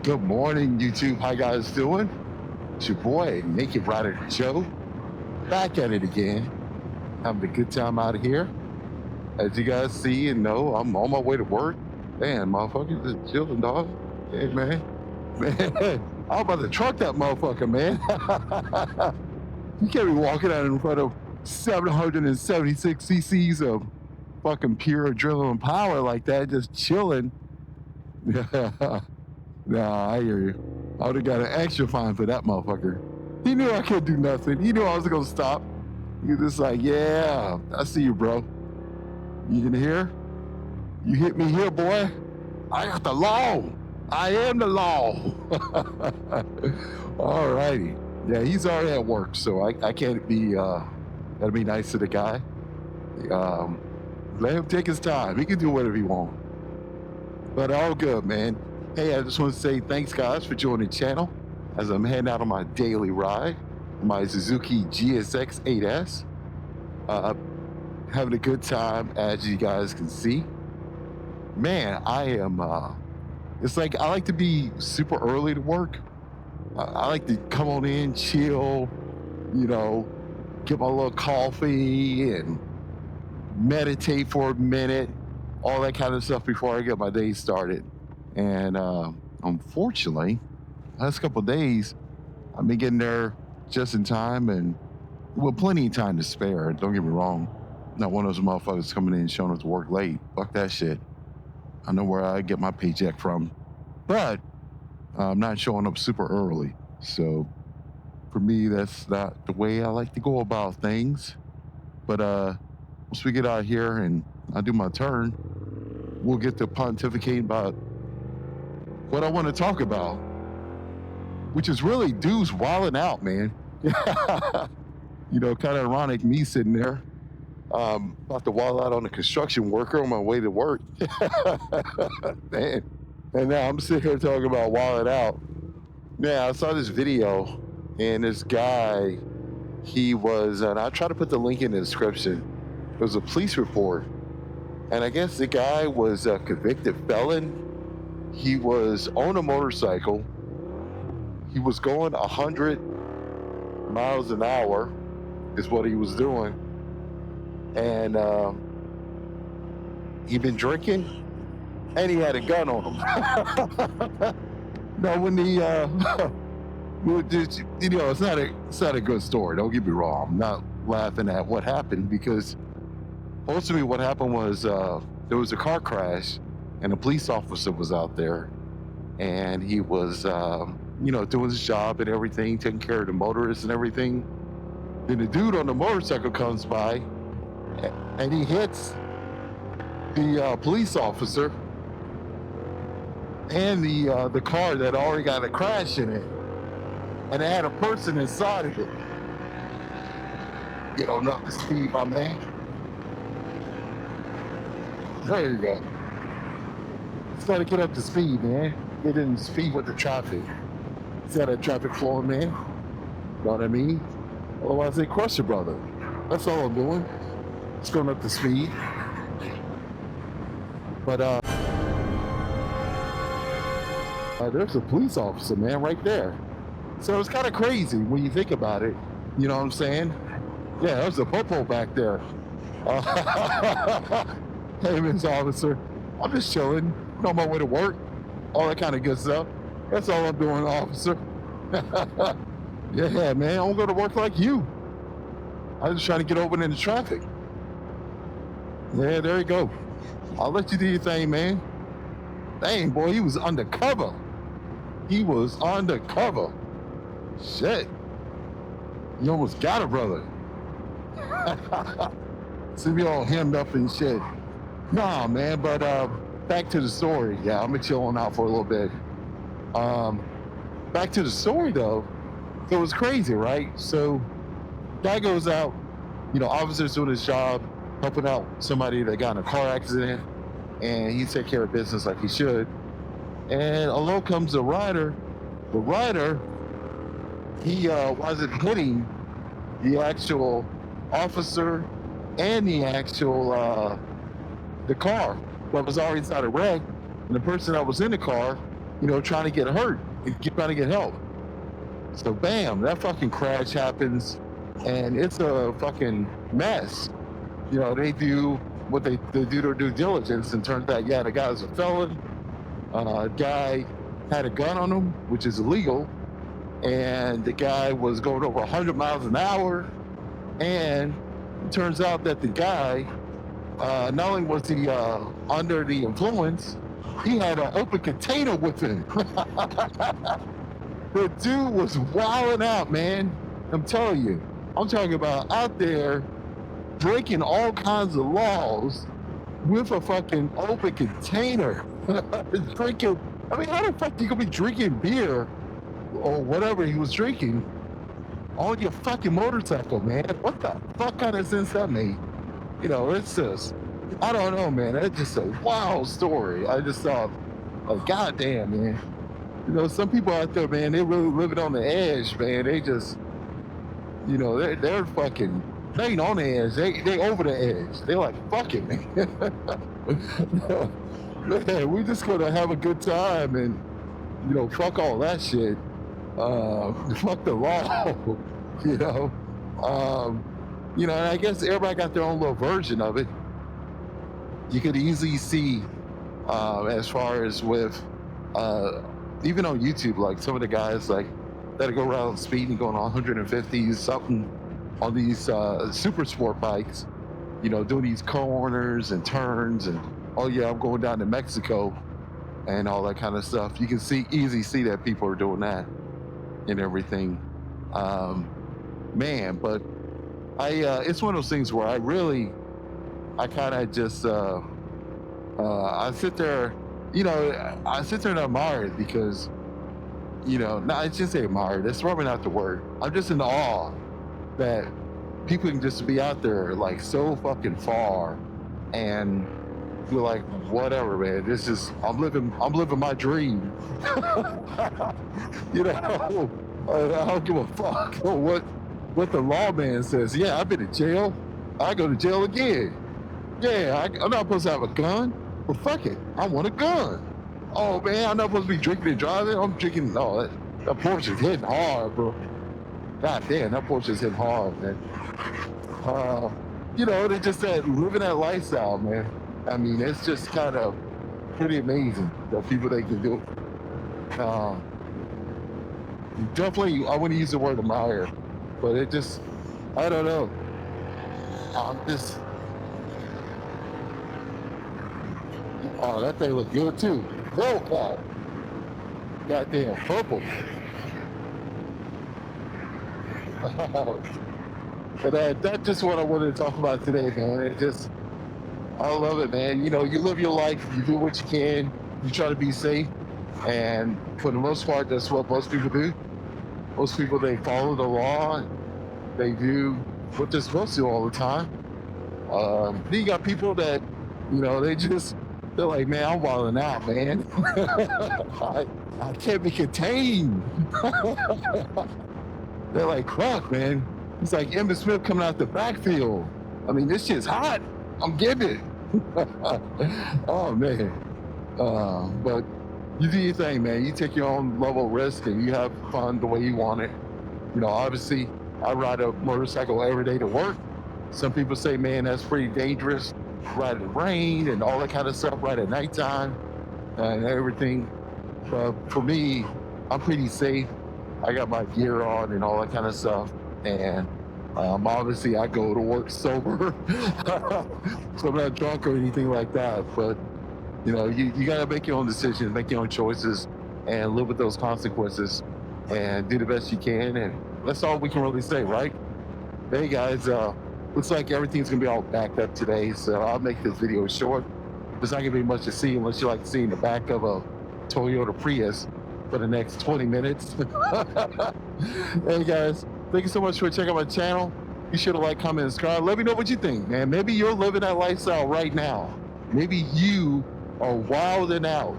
Good morning, YouTube. How you guys doing? It's your boy, Naked Rider Joe, back at it again. Having a good time out here. As you guys see and know, I'm on my way to work. Man, motherfucker, just chilling, dog. Hey, man. Man, I'm about to truck that motherfucker, man. You can't be walking out in front of 776 cc's of fucking pure adrenaline power like that, just chilling. Nah, I hear you. I would have got an extra fine for that motherfucker. He knew I couldn't do nothing. He knew I was gonna stop. He was just like, yeah, I see you, bro. You can hear? You hit me here, boy. I got the law. I am the law. All righty. Yeah, he's already at work, so I can't be, gotta be nice to the guy. Let him take his time. He can do whatever he wants. But all good, man. Hey, I just want to say thanks, guys, for joining the channel as I'm heading out on my daily ride, my Suzuki GSX 8S. Having a good time, as you guys can see. Man, I am, it's like I like to be super early to work. I like to come on in, chill, you know, get my little coffee and meditate for a minute, all that kind of stuff before I get my day started. And unfortunately, last couple of days, I've been getting there just in time and with plenty of time to spare. Don't get me wrong. Not one of those motherfuckers coming in and showing up to work late. Fuck that shit. I know where I get my paycheck from. But I'm not showing up super early. So for me, that's not the way I like to go about things. But once we get out here and I do my turn, we'll get to pontificating about what I want to talk about, which is really dudes wilding out, man. You know, kind of ironic, me sitting there about to wild out on a construction worker on my way to work. Man. And now I'm sitting here talking about wilding out. Yeah, I saw this video, and this guy, he was, and I'll try to put the link in the description. It was a police report. And I guess the guy was a convicted felon. He was on a motorcycle. He was going 100 miles an hour is what he was doing. And he'd been drinking and he had a gun on him. No, when the, you know, it's not a good story. Don't get me wrong. I'm not laughing at what happened because ultimately what happened was there was a car crash and a police officer was out there and he was, you know, doing his job and everything, taking care of the motorists and everything. Then the dude on the motorcycle comes by and he hits the police officer and the car that already got a crash in it. And it had a person inside of it. You know, not the speed, my man. There you go. It's got to get up to speed, man. Get in speed with the traffic. It's got a traffic flowing, man. You know what I mean? Otherwise, they crush your brother. That's all I'm doing. It's going up to speed. But there's a police officer, man, right there. So it's kind of crazy when you think about it. You know what I'm saying? Yeah, there's a popo back there. Hey, Miss Officer, I'm just chilling, on my way to work, all that kind of good stuff. That's all I'm doing, officer. Yeah, man, I don't go to work like you. I'm just trying to get over in the traffic. Yeah, there you go. I'll let you do your thing, man. Dang, boy, he was undercover. He was undercover. Shit. You almost got a brother. See me all hemmed up and shit. Nah, man, but back to the story. Yeah, I'm gonna chill on out for a little bit. Back to the story though. It was crazy, right? So guy goes out, you know, officer's doing his job, helping out somebody that got in a car accident, and he take care of business like he should. And along comes the rider. The rider, he wasn't hitting the actual officer and the actual the car that was already inside a wreck, and the person that was in the car trying to get hurt, trying to get help. So bam, that fucking crash happens, and it's a fucking mess. They do what they do their due diligence, and turns out, yeah, the guy was a felon. Guy had a gun on him, which is illegal, and the guy was going over 100 miles an hour. And it turns out that the guy, not only was he under the influence, he had an open container with him. The dude was wilding out, man. I'm telling you. I'm talking about out there breaking all kinds of laws with a fucking open container. Drinking. I mean, how the fuck you gonna be drinking beer or whatever he was drinking on your fucking motorcycle, man? What the fuck kind of sense that made? It's just, I don't know, man. It's just a wild story. I just thought, like, goddamn, man. Some people out there, man, they really living on the edge, man. They just, they're fucking, they ain't on the edge. They over the edge. They're like, fuck it, man. Man, we just gonna have a good time and, fuck all that shit. Fuck the law, and I guess everybody got their own little version of it. You could easily see, as far as with, even on YouTube, like some of the guys like that go around speeding, going on 150 something on these super sport bikes, doing these corners and turns, and oh yeah, I'm going down to Mexico and all that kind of stuff. You can easily see that people are doing that and everything. Man, but it's one of those things where I kind of just I sit there, I sit there and admire it because, no, I shouldn't say admire, that's probably not the word. I'm just in awe that people can just be out there like so fucking far, and you're like, whatever, man. This is, I'm living my dream. I don't give a fuck what the lawman says. Yeah, I've been in jail. I go to jail again. Yeah, I'm not supposed to have a gun. Well, fuck it. I want a gun. Oh, man, I'm not supposed to be drinking and driving. I'm drinking. No, that Porsche is hitting hard, bro. God damn, that Porsche is hitting hard, man. They just that living that lifestyle, man. I mean, it's just kind of pretty amazing the people they can do. Definitely, I wouldn't use the word admire, but it just, I don't know. Oh, that thing look good too. Oh, God. Goddamn purple. But that's just what I wanted to talk about today, man. I love it, man. You live your life, you do what you can, you try to be safe, and for the most part, that's what most people do. Most people, they follow the law, they do what they're supposed to all the time. Then you got people that, they're like, man, I'm wilding out, man. I can't be contained. They're like, fuck, man. It's like Emmitt Smith coming out the backfield. I mean, this shit's hot. I'm getting it. Oh, man. But you do your thing, man. You take your own level of risk and you have fun the way you want it. Obviously, I ride a motorcycle every day to work. Some people say, man, that's pretty dangerous. Ride in the rain and all that kind of stuff, ride at nighttime and everything. But for me, I'm pretty safe. I got my gear on and all that kind of stuff. And obviously, I go to work sober. So I'm not drunk or anything like that. But, you got to make your own decisions, make your own choices, and live with those consequences and do the best you can. And that's all we can really say, right? Hey, guys, looks like everything's going to be all backed up today. So I'll make this video short. There's not going to be much to see unless you like seeing the back of a Toyota Prius for the next 20 minutes. Hey, guys. Thank you so much for checking out my channel. Be sure to like, comment, and subscribe. Let me know what you think, man. Maybe you're living that lifestyle right now. Maybe you are wilding out.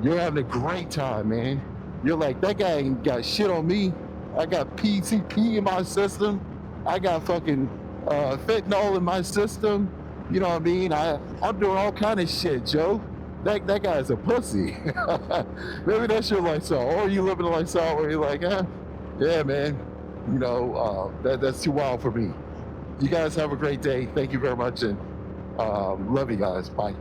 You're having a great time, man. You're like, that guy ain't got shit on me. I got PCP in my system. I got fucking fentanyl in my system. You know what I mean? I'm doing all kind of shit, Joe. that guy's a pussy. Maybe that's your lifestyle, or you live in a lifestyle where you're like, yeah, man, that's too wild for me. You guys have a great day. Thank you very much, and love you guys. Bye.